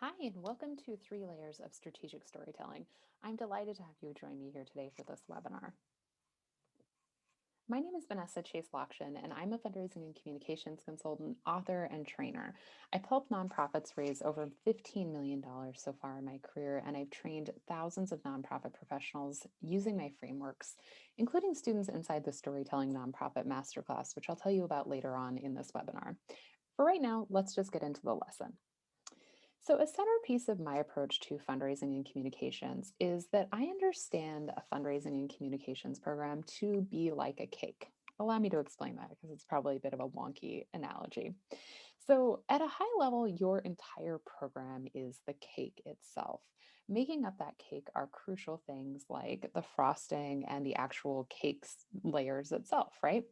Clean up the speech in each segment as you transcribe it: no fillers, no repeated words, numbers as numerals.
Hi, and welcome to Three Layers of Strategic Storytelling. I'm delighted to have you join me here today for this webinar. My name is Vanessa Chase Lockshin, and I'm a fundraising and communications consultant, author, and trainer. I've helped nonprofits raise over $15 million so far in my career, and I've trained thousands of nonprofit professionals using my frameworks, including students inside the Storytelling Nonprofit Masterclass, which I'll tell you about later on in this webinar. For right now, let's just get into the lesson. So, a centerpiece of my approach to fundraising and communications is that I understand a fundraising and communications program to be like a cake. Allow me to explain that because it's probably a bit of a wonky analogy. So, at a high level, your entire program is the cake itself. Making up that cake are crucial things like the frosting and the actual cake's layers itself, right?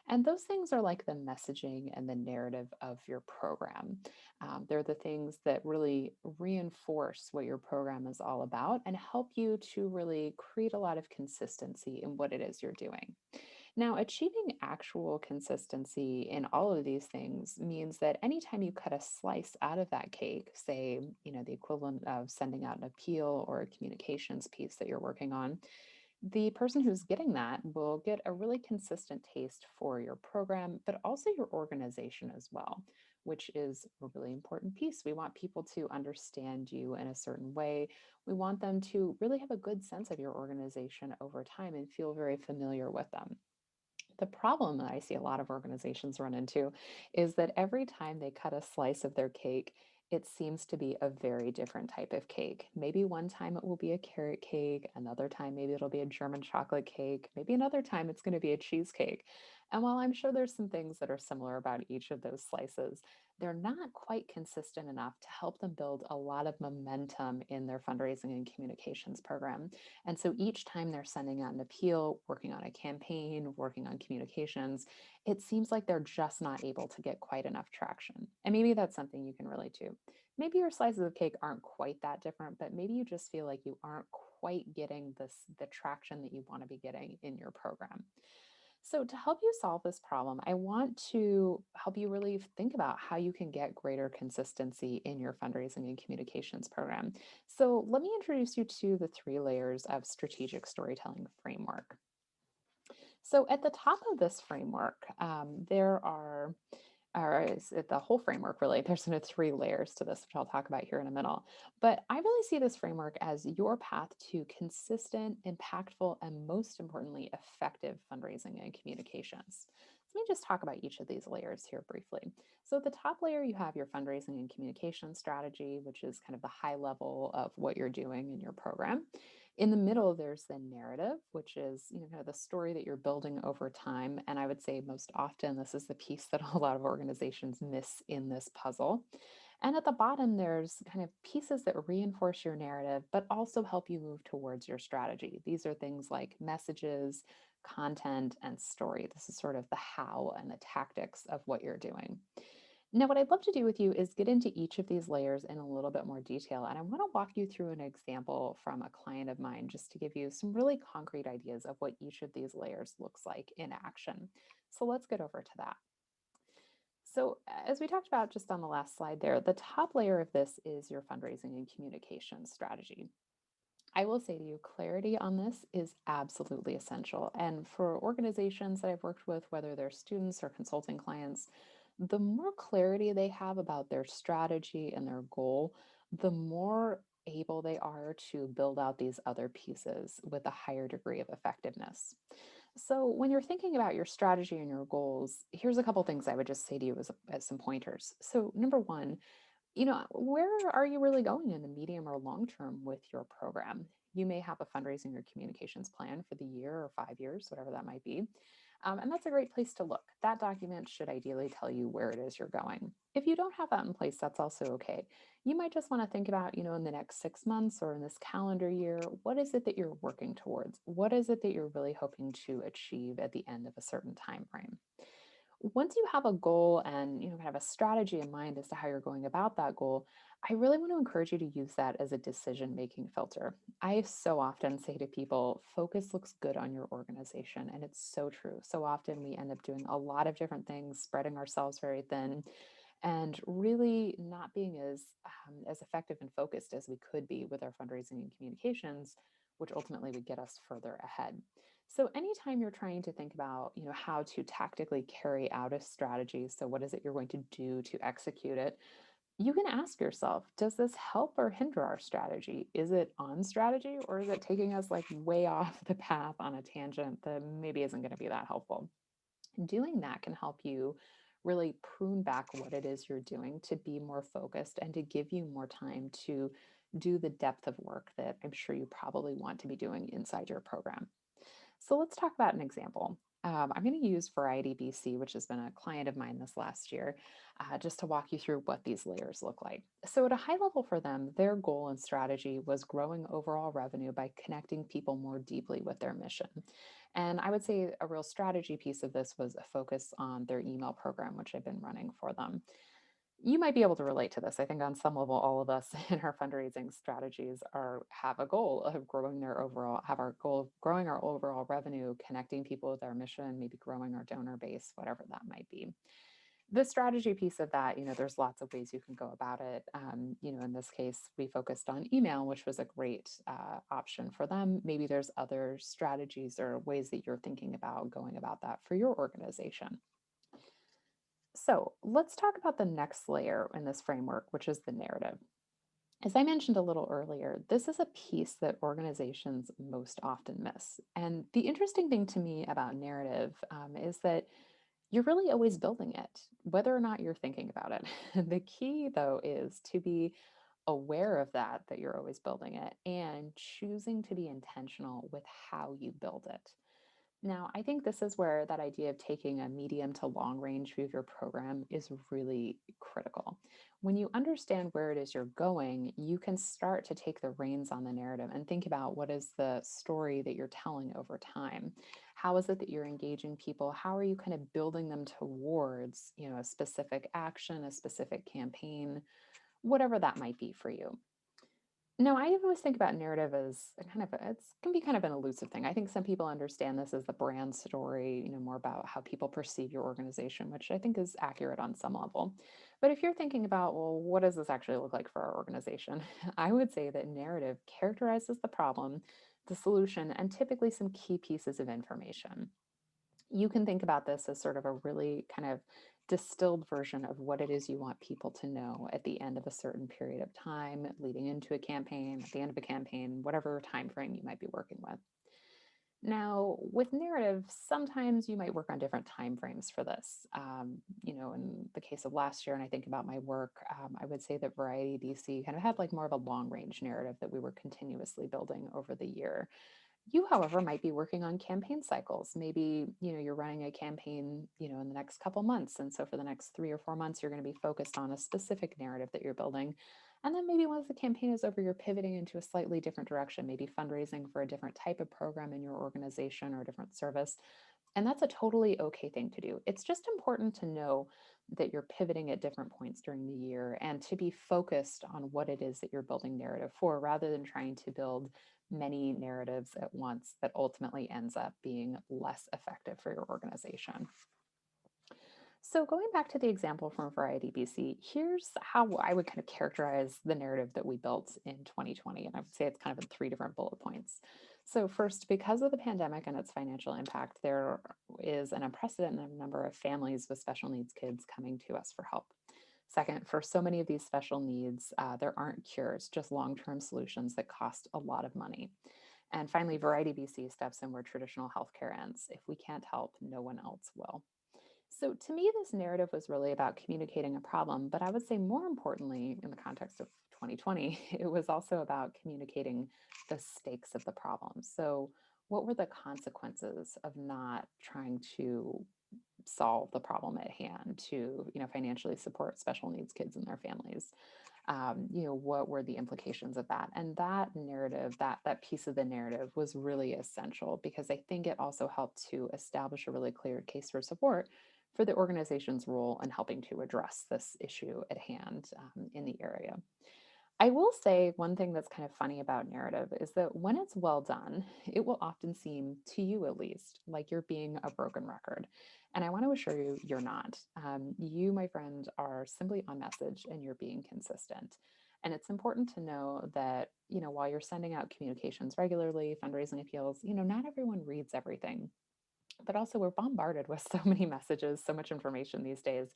And those things are like the messaging and the narrative of your program. They're the things that really reinforce what your program is all about and help you to really create a lot of consistency in what it is you're doing. Now, achieving actual consistency in all of these things means that anytime you cut a slice out of that cake, say, the equivalent of sending out an appeal or a communications piece that you're working on, the person who's getting that will get a really consistent taste for your program, but also your organization as well, which is a really important piece. We want people to understand you in a certain way. We want them to really have a good sense of your organization over time and feel very familiar with them. The problem that I see a lot of organizations run into is that every time they cut a slice of their cake, it seems to be a very different type of cake. Maybe one time it will be a carrot cake, another time maybe it'll be a German chocolate cake, maybe another time it's going to be a cheesecake. And while I'm sure there's some things that are similar about each of those slices, they're not quite consistent enough to help them build a lot of momentum in their fundraising and communications program. And so each time they're sending out an appeal, working on a campaign, working on communications, it seems like they're just not able to get quite enough traction. And maybe that's something you can relate to. Maybe your slices of cake aren't quite that different, but maybe you just feel like you aren't quite getting the traction that you want to be getting in your program. So, to help you solve this problem, I want to help you really think about how you can get greater consistency in your fundraising and communications program. So, let me introduce you to the three layers of strategic storytelling framework. So, at the top of this framework, there are or is it the whole framework really? There's kind of three layers to this, which I'll talk about here in a minute. But I really see this framework as your path to consistent, impactful, and most importantly, effective fundraising and communications. So let me just talk about each of these layers here briefly. So at the top layer, you have your fundraising and communication strategy, which is kind of the high level of what you're doing in your program. In the middle, there's the narrative, which is kind of the story that you're building over time. And I would say most often this is the piece that a lot of organizations miss in this puzzle. And at the bottom, there's kind of pieces that reinforce your narrative, but also help you move towards your strategy. These are things like messages, content, and story. This is sort of the how and the tactics of what you're doing. Now, what I'd love to do with you is get into each of these layers in a little bit more detail. And I want to walk you through an example from a client of mine just to give you some really concrete ideas of what each of these layers looks like in action. So let's get over to that. So, as we talked about just on the last slide there, the top layer of this is your fundraising and communication strategy. I will say to you, clarity on this is absolutely essential. And for organizations that I've worked with, whether they're students or consulting clients, the more clarity they have about their strategy and their goal, the more able they are to build out these other pieces with a higher degree of effectiveness. So, when you're thinking about your strategy and your goals, here's a couple things I would just say to you as some pointers. So, number one, where are you really going in the medium or long term with your program? You may have a fundraising or communications plan for the year or 5 years, whatever that might be. And that's a great place to look. That document should ideally tell you where it is you're going. If you don't have that in place, that's also okay. You might just want to think about, in the next 6 months or in this calendar year, what is it that you're working towards? What is it that you're really hoping to achieve at the end of a certain time frame? Once you have a goal and kind of a strategy in mind as to how you're going about that goal, I really want to encourage you to use that as a decision making filter. I so often say to people, focus looks good on your organization, and it's so true. So often we end up doing a lot of different things, spreading ourselves very thin. and really not being as effective and focused as we could be with our fundraising and communications, which ultimately would get us further ahead. So anytime you're trying to think about, how to tactically carry out a strategy, so what is it you're going to do to execute it, you can ask yourself, does this help or hinder our strategy? Is it on strategy, or is it taking us like way off the path on a tangent that maybe isn't going to be that helpful? Doing that can help you really prune back what it is you're doing to be more focused and to give you more time to do the depth of work that I'm sure you probably want to be doing inside your program. So let's talk about an example. I'm going to use Variety BC, which has been a client of mine this last year, just to walk you through what these layers look like. So, at a high level for them, their goal and strategy was growing overall revenue by connecting people more deeply with their mission. And I would say a real strategy piece of this was a focus on their email program, which I've been running for them. You might be able to relate to this. I think on some level, all of us in our fundraising strategies are have a goal of growing their overall, have our goal of growing our overall revenue, connecting people with our mission, maybe growing our donor base, whatever that might be. The strategy piece of that, there's lots of ways you can go about it. In this case, we focused on email, which was a great option for them. Maybe there's other strategies or ways that you're thinking about going about that for your organization. So let's talk about the next layer in this framework, which is the narrative. As I mentioned a little earlier, this is a piece that organizations most often miss. And the interesting thing to me about narrative is that you're really always building it, whether or not you're thinking about it. The key, though, is to be aware of that you're always building it, and choosing to be intentional with how you build it. Now, I think this is where that idea of taking a medium to long range view of your program is really critical. When you understand where it is you're going, you can start to take the reins on the narrative and think about what is the story that you're telling over time. How is it that you're engaging people? How are you kind of building them towards, a specific action, a specific campaign, whatever that might be for you? No, I always think about narrative as a kind of it's can be kind of an elusive thing. I think some people understand this as the brand story, more about how people perceive your organization, which I think is accurate on some level. But if you're thinking about, well, what does this actually look like for our organization? I would say that narrative characterizes the problem, the solution, and typically some key pieces of information. You can think about this as sort of a really kind of distilled version of what it is you want people to know at the end of a certain period of time, leading into a campaign, at the end of a campaign, whatever time frame you might be working with. Now, with narrative, sometimes you might work on different time frames for this. In the case of last year, and I think about my work, I would say that Variety DC kind of had like more of a long range narrative that we were continuously building over the year. You, however, might be working on campaign cycles. Maybe, you're running a campaign, in the next couple months. And so for the next 3 or 4 months, you're going to be focused on a specific narrative that you're building. And then maybe once the campaign is over, you're pivoting into a slightly different direction, maybe fundraising for a different type of program in your organization or a different service. And that's a totally okay thing to do. It's just important to know that you're pivoting at different points during the year and to be focused on what it is that you're building narrative for rather than trying to build many narratives at once that ultimately ends up being less effective for your organization. So, going back to the example from Variety BC, here's how I would kind of characterize the narrative that we built in 2020. And I would say it's kind of in three different bullet points. So, first, because of the pandemic and its financial impact, there is an unprecedented number of families with special needs kids coming to us for help. Second, for so many of these special needs, there aren't cures, just long term solutions that cost a lot of money. And finally, Variety BC steps in where traditional healthcare ends. If we can't help, no one else will. So to me, this narrative was really about communicating a problem, but I would say more importantly, in the context of 2020, it was also about communicating the stakes of the problem. So what were the consequences of not trying to solve the problem at hand to, financially support special needs kids and their families? What were the implications of that? And that narrative, that piece of the narrative was really essential because I think it also helped to establish a really clear case for support for the organization's role in helping to address this issue at hand in the area. I will say one thing that's kind of funny about narrative is that when it's well done, it will often seem, to you at least, like you're being a broken record. And I want to assure you, you're not. You, my friend, are simply on message and you're being consistent. And it's important to know that, while you're sending out communications regularly, fundraising appeals, not everyone reads everything. But also, we're bombarded with so many messages, so much information these days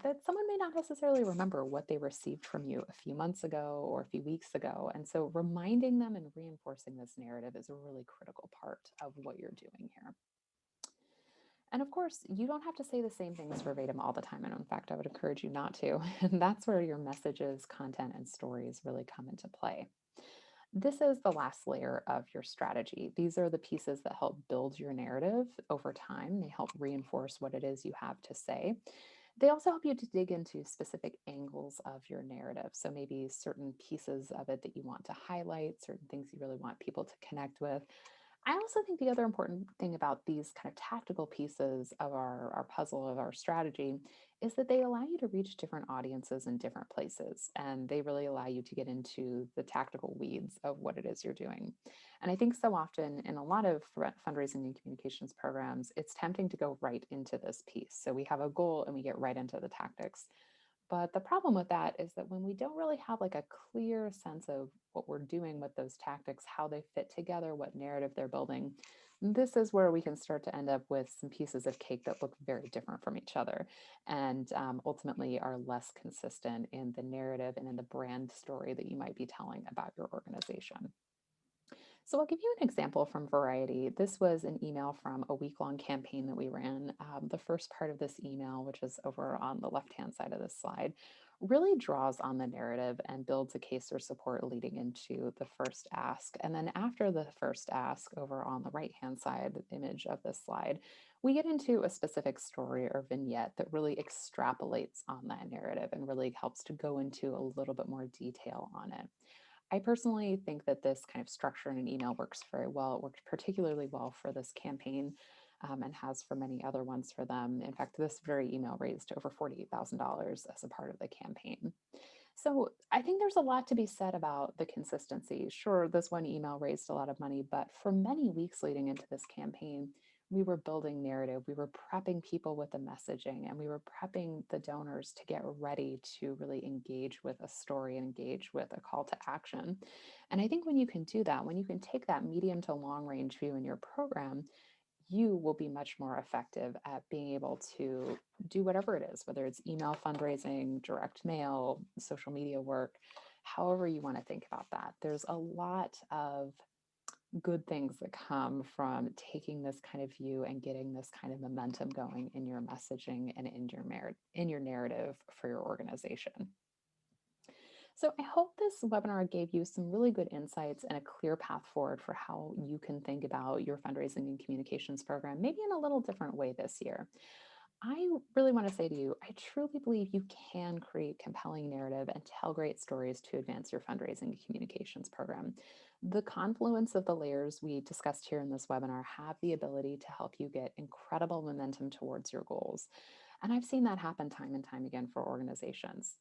that someone may not necessarily remember what they received from you a few months ago or a few weeks ago. And so reminding them and reinforcing this narrative is a really critical part of what you're doing here. And of course, you don't have to say the same things verbatim all the time. And in fact, I would encourage you not to. And that's where your messages, content, and stories really come into play. This is the last layer of your strategy. These are the pieces that help build your narrative over time. They help reinforce what it is you have to say. They also help you to dig into specific angles of your narrative. So maybe certain pieces of it that you want to highlight, certain things you really want people to connect with. I also think the other important thing about these kind of tactical pieces of our puzzle, of our strategy, is that they allow you to reach different audiences in different places. And they really allow you to get into the tactical weeds of what it is you're doing. And I think so often in a lot of fundraising and communications programs, it's tempting to go right into this piece. So we have a goal and we get right into the tactics. But the problem with that is that when we don't really have like a clear sense of what we're doing with those tactics, how they fit together, what narrative they're building, this is where we can start to end up with some pieces of cake that look very different from each other and ultimately are less consistent in the narrative and in the brand story that you might be telling about your organization. So I'll give you an example from Variety. This was an email from a week-long campaign that we ran. The first part of this email, which is over on the left-hand side of this slide, really draws on the narrative and builds a case for support leading into the first ask. And then after the first ask, over on the right-hand side image of this slide, we get into a specific story or vignette that really extrapolates on that narrative and really helps to go into a little bit more detail on it. I personally think that this kind of structure in an email works very well. It worked particularly well for this campaign and has for many other ones for them. In fact, this very email raised over $48,000 as a part of the campaign. So I think there's a lot to be said about the consistency. Sure, this one email raised a lot of money, but for many weeks leading into this campaign, we were building narrative. We were prepping people with the messaging and we were prepping the donors to get ready to really engage with a story and engage with a call to action. And I think when you can do that, when you can take that medium to long range view in your program, you will be much more effective at being able to do whatever it is, whether it's email fundraising, direct mail, social media work, however you want to think about that. There's a lot of good things that come from taking this kind of view and getting this kind of momentum going in your messaging and in your narrative for your organization. So I hope this webinar gave you some really good insights and a clear path forward for how you can think about your fundraising and communications program, maybe in a little different way this year. I really want to say to you, I truly believe you can create compelling narrative and tell great stories to advance your fundraising and communications program. The confluence of the layers we discussed here in this webinar have the ability to help you get incredible momentum towards your goals. And I've seen that happen time and time again for organizations.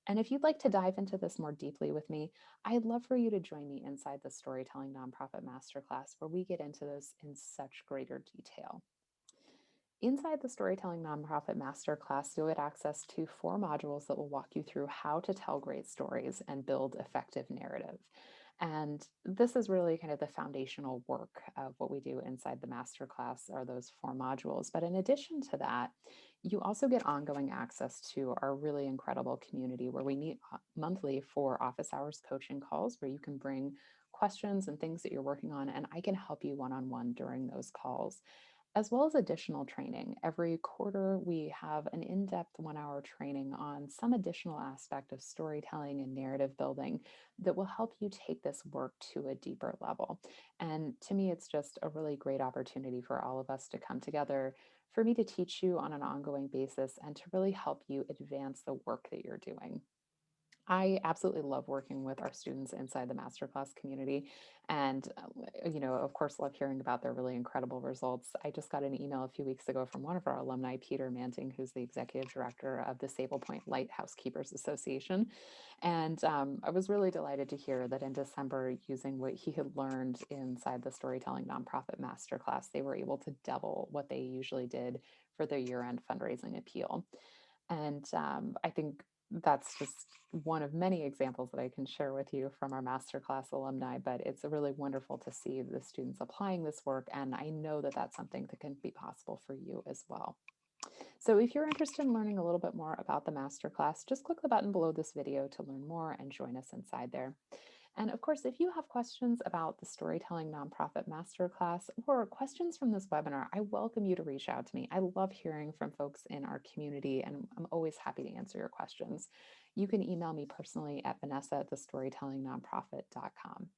And if you'd like to dive into this more deeply with me, I'd love for you to join me inside the Storytelling Nonprofit Masterclass, where we get into this in such greater detail. Inside the Storytelling Nonprofit Masterclass, you'll get access to 4 modules that will walk you through how to tell great stories and build effective narrative. And this is really kind of the foundational work of what we do inside the masterclass are those 4 modules. But in addition to that, you also get ongoing access to our really incredible community where we meet monthly for office hours coaching calls where you can bring questions and things that you're working on, and I can help you one-on-one during those calls as well as additional training. Every quarter, we have an in-depth 1 hour training on some additional aspect of storytelling and narrative building that will help you take this work to a deeper level. And to me, it's just a really great opportunity for all of us to come together, for me to teach you on an ongoing basis, and to really help you advance the work that you're doing. I absolutely love working with our students inside the masterclass community. And, of course, love hearing about their really incredible results. I just got an email a few weeks ago from one of our alumni, Peter Manting, who's the executive director of the Sable Point Lighthouse Keepers Association. And I was really delighted to hear that in December, using what he had learned inside the Storytelling Nonprofit Masterclass, they were able to double what they usually did for their year end fundraising appeal. And I think that's just one of many examples that I can share with you from our masterclass alumni, but it's really wonderful to see the students applying this work. And I know that that's something that can be possible for you as well. So if you're interested in learning a little bit more about the masterclass, just click the button below this video to learn more and join us inside there. And of course, if you have questions about the Storytelling Nonprofit Masterclass or questions from this webinar, I welcome you to reach out to me. I love hearing from folks in our community, and I'm always happy to answer your questions. You can email me personally at Vanessa at thestorytellingnonprofit.com.